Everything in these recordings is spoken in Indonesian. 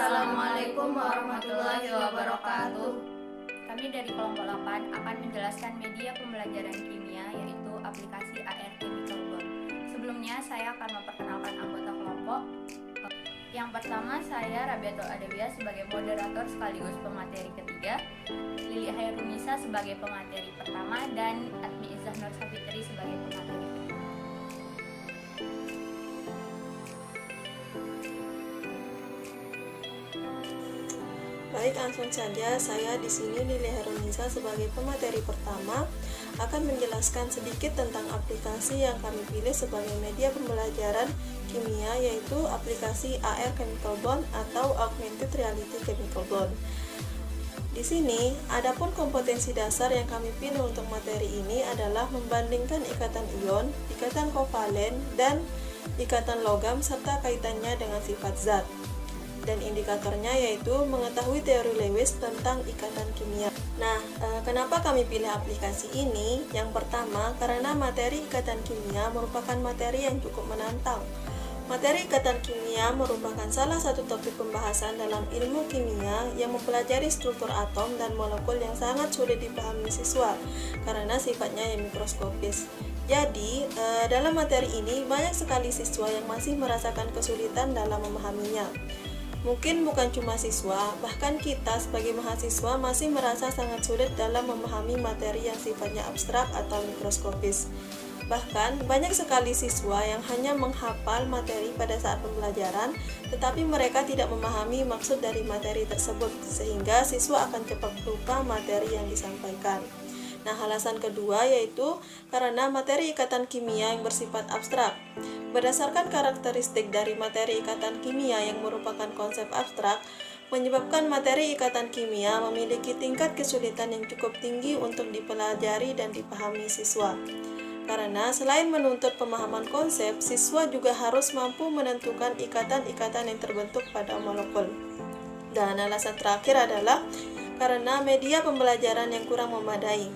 Assalamualaikum warahmatullahi wabarakatuh. Kami dari kelompok 8 akan menjelaskan media pembelajaran kimia, yaitu aplikasi AR Chemical Bond. Sebelumnya saya akan memperkenalkan anggota kelompok. Yang pertama, saya Rabiatul Adawiyah sebagai moderator sekaligus pemateri ketiga, Lili Hairunisa sebagai pemateri pertama, dan Atmi Izzah Nur Safitri sebagai pemateri kedua. Baik, langsung saja. Saya di sini Lili Hairunisa sebagai pemateri pertama akan menjelaskan sedikit tentang aplikasi yang kami pilih sebagai media pembelajaran kimia, yaitu aplikasi AR Chemical Bond atau Augmented Reality Chemical Bond. Di sini, adapun kompetensi dasar yang kami pilih untuk materi ini adalah membandingkan ikatan ion, ikatan kovalen, dan ikatan logam serta kaitannya dengan sifat zat. Dan indikatornya yaitu mengetahui teori Lewis tentang ikatan kimia. Nah, kenapa kami pilih aplikasi ini? Yang pertama, karena materi ikatan kimia merupakan materi yang cukup menantang. Materi ikatan kimia merupakan salah satu topik pembahasan dalam ilmu kimia yang mempelajari struktur atom dan molekul yang sangat sulit dipahami siswa karena sifatnya yang mikroskopis. Jadi, dalam materi ini banyak sekali siswa yang masih merasakan kesulitan dalam memahaminya. Mungkin bukan cuma siswa, bahkan kita sebagai mahasiswa masih merasa sangat sulit dalam memahami materi yang sifatnya abstrak atau mikroskopis. Bahkan, banyak sekali siswa yang hanya menghafal materi pada saat pembelajaran, tetapi mereka tidak memahami maksud dari materi tersebut, sehingga siswa akan cepat lupa materi yang disampaikan. Nah, alasan kedua yaitu karena materi ikatan kimia yang bersifat abstrak. Berdasarkan karakteristik dari materi ikatan kimia yang merupakan konsep abstrak, menyebabkan materi ikatan kimia memiliki tingkat kesulitan yang cukup tinggi untuk dipelajari dan dipahami siswa. Karena selain menuntut pemahaman konsep, siswa juga harus mampu menentukan ikatan-ikatan yang terbentuk pada molekul. Dan alasan terakhir adalah karena media pembelajaran yang kurang memadai.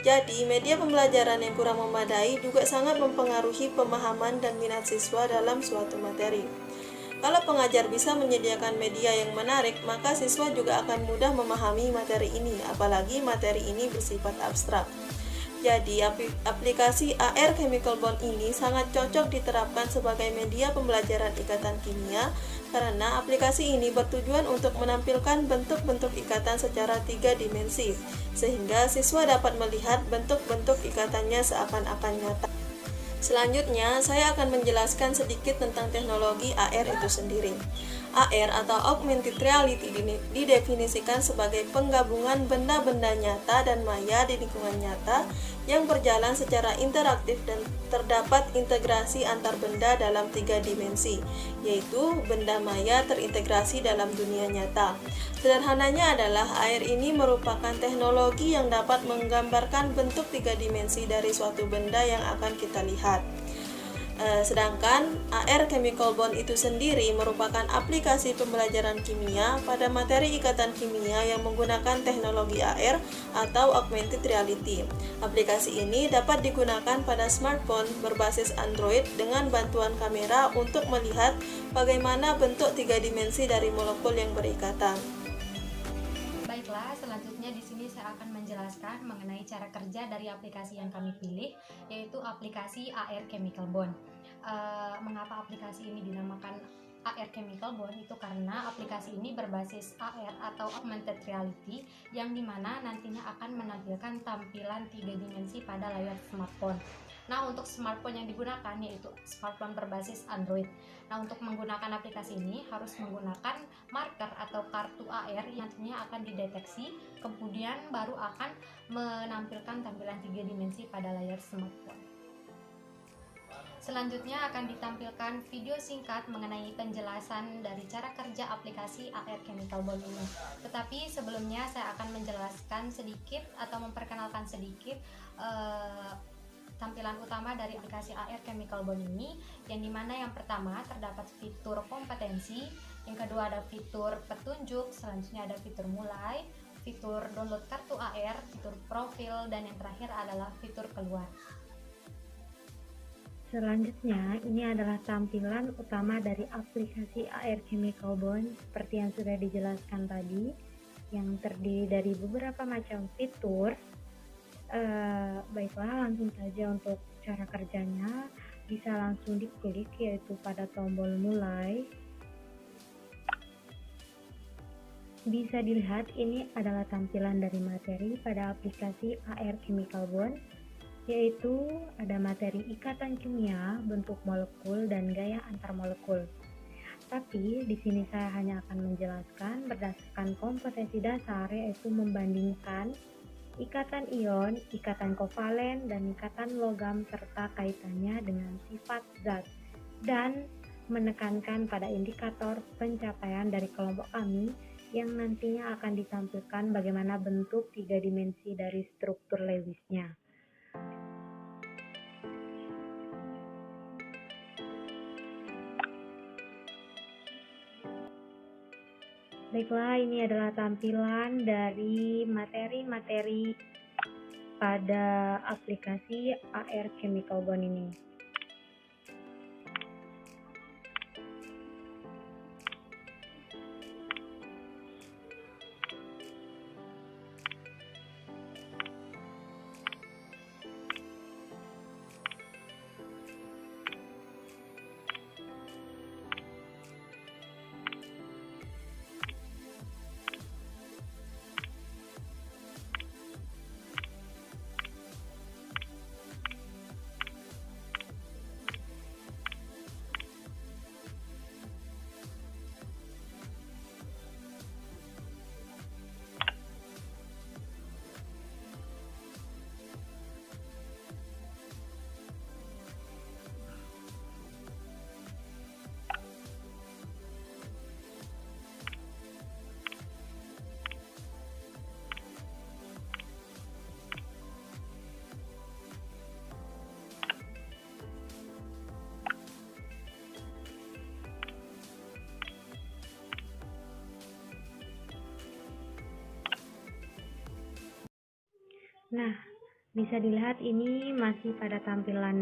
Jadi, media pembelajaran yang kurang memadai juga sangat mempengaruhi pemahaman dan minat siswa dalam suatu materi. Kalau pengajar bisa menyediakan media yang menarik, maka siswa juga akan mudah memahami materi ini, apalagi materi ini bersifat abstrak. Jadi, aplikasi AR Chemical Bond ini sangat cocok diterapkan sebagai media pembelajaran ikatan kimia karena aplikasi ini bertujuan untuk menampilkan bentuk-bentuk ikatan secara 3 dimensi, sehingga siswa dapat melihat bentuk-bentuk ikatannya seakan-akan nyata. Selanjutnya, saya akan menjelaskan sedikit tentang teknologi AR itu sendiri. AR atau Augmented Reality didefinisikan sebagai penggabungan benda-benda nyata dan maya di lingkungan nyata yang berjalan secara interaktif dan terdapat integrasi antar benda dalam 3 dimensi, yaitu benda maya terintegrasi dalam dunia nyata. Sederhananya adalah AR ini merupakan teknologi yang dapat menggambarkan bentuk 3 dimensi dari suatu benda yang akan kita lihat. Sedangkan AR Chemical Bond itu sendiri merupakan aplikasi pembelajaran kimia pada materi ikatan kimia yang menggunakan teknologi AR atau Augmented Reality. Aplikasi ini dapat digunakan pada smartphone berbasis Android dengan bantuan kamera untuk melihat bagaimana bentuk 3 dimensi dari molekul yang berikatan. Baiklah, selanjutnya di sini saya akan menjelaskan mengenai cara kerja dari aplikasi yang kami pilih, yaitu aplikasi AR Chemical Bond. Mengapa aplikasi ini dinamakan AR Chemical Bond? Itu karena aplikasi ini berbasis AR atau Augmented Reality, yang dimana nantinya akan menampilkan tampilan 3 dimensi pada layar smartphone. Nah, untuk smartphone yang digunakan yaitu smartphone berbasis Android. Nah, untuk menggunakan aplikasi ini harus menggunakan marker atau kartu AR yang nantinya akan dideteksi, kemudian baru akan menampilkan tampilan 3 dimensi pada layar smartphone. Selanjutnya akan ditampilkan video singkat mengenai penjelasan dari cara kerja aplikasi AR Chemical Bond ini. Tetapi sebelumnya saya akan menjelaskan sedikit atau memperkenalkan sedikit tampilan utama dari aplikasi AR Chemical Bond ini, yang dimana yang pertama terdapat fitur kompetensi, yang kedua ada fitur petunjuk, selanjutnya ada fitur mulai, fitur download kartu AR, fitur profil, dan yang terakhir adalah fitur keluar. Selanjutnya, ini adalah tampilan utama dari aplikasi AR Chemical Bond seperti yang sudah dijelaskan tadi, yang terdiri dari beberapa macam fitur. Baiklah, langsung saja untuk cara kerjanya. Bisa langsung diklik yaitu pada tombol mulai. Bisa dilihat ini adalah tampilan dari materi pada aplikasi AR Chemical Bond, yaitu ada materi ikatan kimia, bentuk molekul, dan gaya antar molekul. Tapi di sini saya hanya akan menjelaskan berdasarkan kompetensi dasar, yaitu membandingkan ikatan ion, ikatan kovalen, dan ikatan logam serta kaitannya dengan sifat zat, dan menekankan pada indikator pencapaian dari kelompok kami yang nantinya akan ditampilkan bagaimana bentuk 3 dimensi dari struktur Lewisnya. Baiklah, ini adalah tampilan dari materi-materi pada aplikasi AR Chemical Bond ini. Nah, bisa dilihat ini masih pada tampilan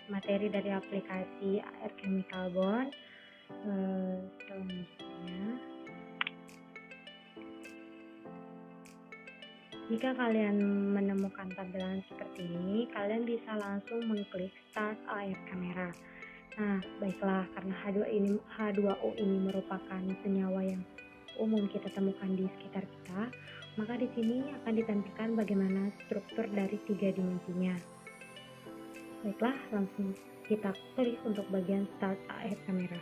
materi dari aplikasi AR Chemical Bond. Selanjutnya, jika kalian menemukan tampilan seperti ini, kalian bisa langsung mengklik Start AR Camera. Nah, baiklah, karena H2O ini merupakan senyawa yang umum kita temukan di sekitar kita, maka di sini akan ditampilkan bagaimana struktur dari 3 dimensinya. Baiklah, langsung kita klik untuk bagian Start AR Camera.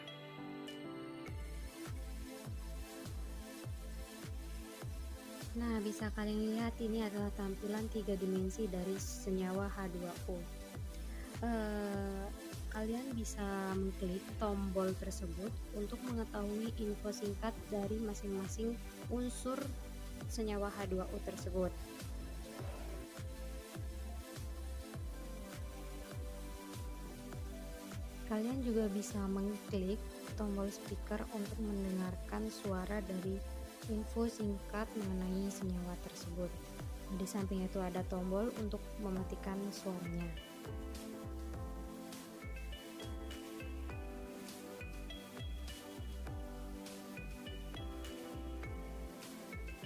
Nah, bisa kalian lihat ini adalah tampilan 3 dimensi dari senyawa H2O. Kalian bisa mengklik tombol tersebut untuk mengetahui info singkat dari masing-masing unsur senyawa H2O tersebut. Kalian juga bisa mengklik tombol speaker untuk mendengarkan suara dari info singkat mengenai senyawa tersebut. Di samping itu ada tombol untuk mematikan suaranya.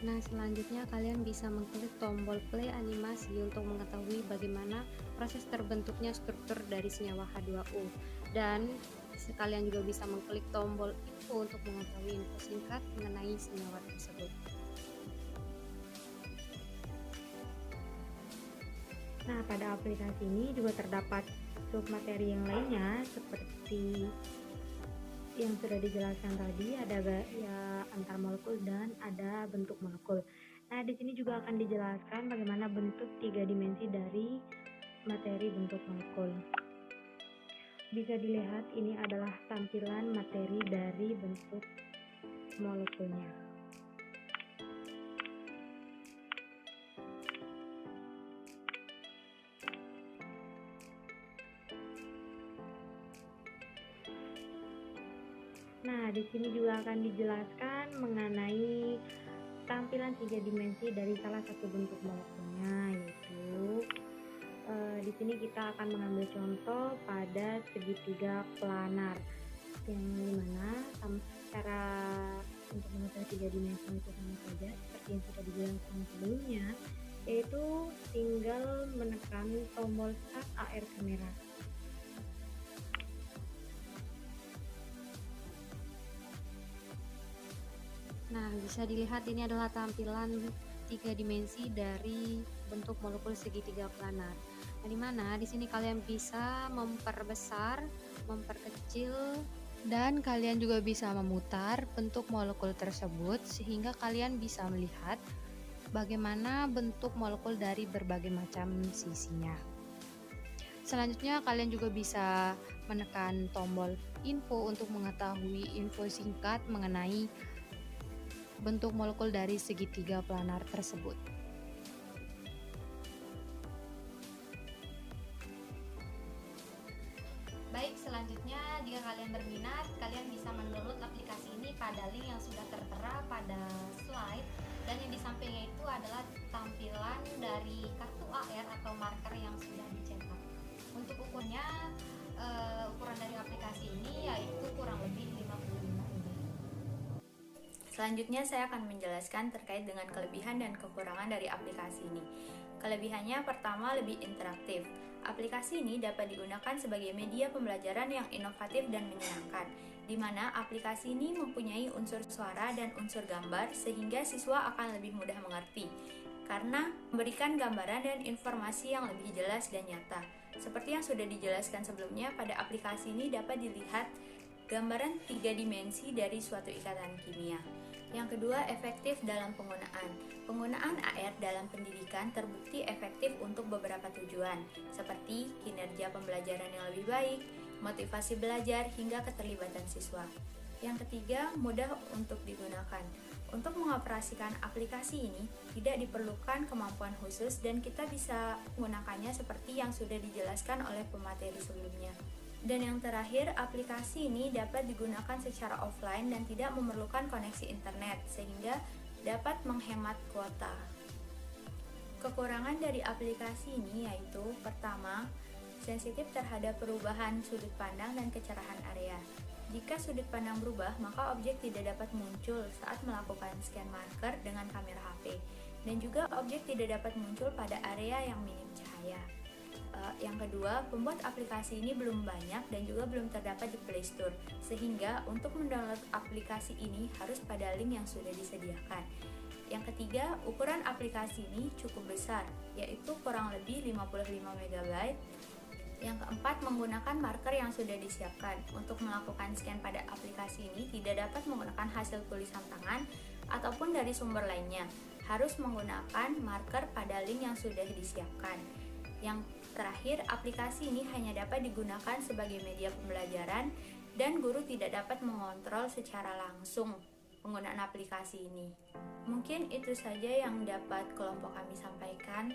Nah, selanjutnya kalian bisa mengklik tombol play animasi untuk mengetahui bagaimana proses terbentuknya struktur dari senyawa H2O, dan kalian juga bisa mengklik tombol info untuk mengetahui info singkat mengenai senyawa tersebut. Nah, pada aplikasi ini juga terdapat submateri yang lainnya seperti yang sudah dijelaskan tadi, ada gaya antar molekul dan ada bentuk molekul. Nah, di sini juga akan dijelaskan bagaimana bentuk 3 dimensi dari materi bentuk molekul. Bisa dilihat ini adalah tampilan materi dari bentuk molekulnya. Nah, di sini juga akan dijelaskan mengenai tampilan 3 dimensi dari salah satu bentuk molekulnya, yaitu Di sini kita akan mengambil contoh pada segitiga planar, yang dimana cara untuk mengetahui 3 dimensi itu sama saja seperti yang sudah dijelaskan sebelumnya, yaitu tinggal menekan tombol start AR kamera. Nah, bisa dilihat ini adalah tampilan 3 dimensi dari bentuk molekul segitiga planar. Nah, dimana di sini kalian bisa memperbesar, memperkecil, dan kalian juga bisa memutar bentuk molekul tersebut sehingga kalian bisa melihat bagaimana bentuk molekul dari berbagai macam sisinya. Selanjutnya kalian juga bisa menekan tombol info untuk mengetahui info singkat mengenai bentuk molekul dari segitiga planar tersebut. Baik, selanjutnya jika kalian berminat, kalian bisa mendownload aplikasi ini pada link yang sudah tertera pada slide, dan yang di sampingnya itu adalah tampilan dari kartu AR atau marker yang sudah dicetak. Untuk ukuran dari aplikasi ini yaitu kurang lebih 55 MB. Selanjutnya saya akan menjelaskan terkait dengan kelebihan dan kekurangan dari aplikasi ini. Kelebihannya pertama, lebih interaktif. Aplikasi ini dapat digunakan sebagai media pembelajaran yang inovatif dan menyenangkan, di mana aplikasi ini mempunyai unsur suara dan unsur gambar sehingga siswa akan lebih mudah mengerti, karena memberikan gambaran dan informasi yang lebih jelas dan nyata. Seperti yang sudah dijelaskan sebelumnya, pada aplikasi ini dapat dilihat gambaran 3 dimensi dari suatu ikatan kimia. Yang kedua, efektif dalam penggunaan. Penggunaan AR dalam pendidikan terbukti efektif untuk beberapa tujuan, seperti kinerja pembelajaran yang lebih baik, motivasi belajar, hingga keterlibatan siswa. Yang ketiga, mudah untuk digunakan. Untuk mengoperasikan aplikasi ini, tidak diperlukan kemampuan khusus dan kita bisa menggunakannya seperti yang sudah dijelaskan oleh pemateri sebelumnya. Dan yang terakhir, aplikasi ini dapat digunakan secara offline dan tidak memerlukan koneksi internet, sehingga dapat menghemat kuota. Kekurangan dari aplikasi ini yaitu, pertama, sensitif terhadap perubahan sudut pandang dan kecerahan area. Jika sudut pandang berubah, maka objek tidak dapat muncul saat melakukan scan marker dengan kamera HP, dan juga objek tidak dapat muncul pada area yang minim cahaya. Yang kedua, pembuat aplikasi ini belum banyak dan juga belum terdapat di Play Store, sehingga untuk mendownload aplikasi ini harus pada link yang sudah disediakan. Yang ketiga, ukuran aplikasi ini cukup besar, yaitu kurang lebih 55 MB. Yang keempat, menggunakan marker yang sudah disiapkan. Untuk melakukan scan pada aplikasi ini tidak dapat menggunakan hasil tulisan tangan ataupun dari sumber lainnya, harus menggunakan marker pada link yang sudah disiapkan. Yang terakhir, aplikasi ini hanya dapat digunakan sebagai media pembelajaran dan guru tidak dapat mengontrol secara langsung penggunaan aplikasi ini. Mungkin itu saja yang dapat kelompok kami sampaikan.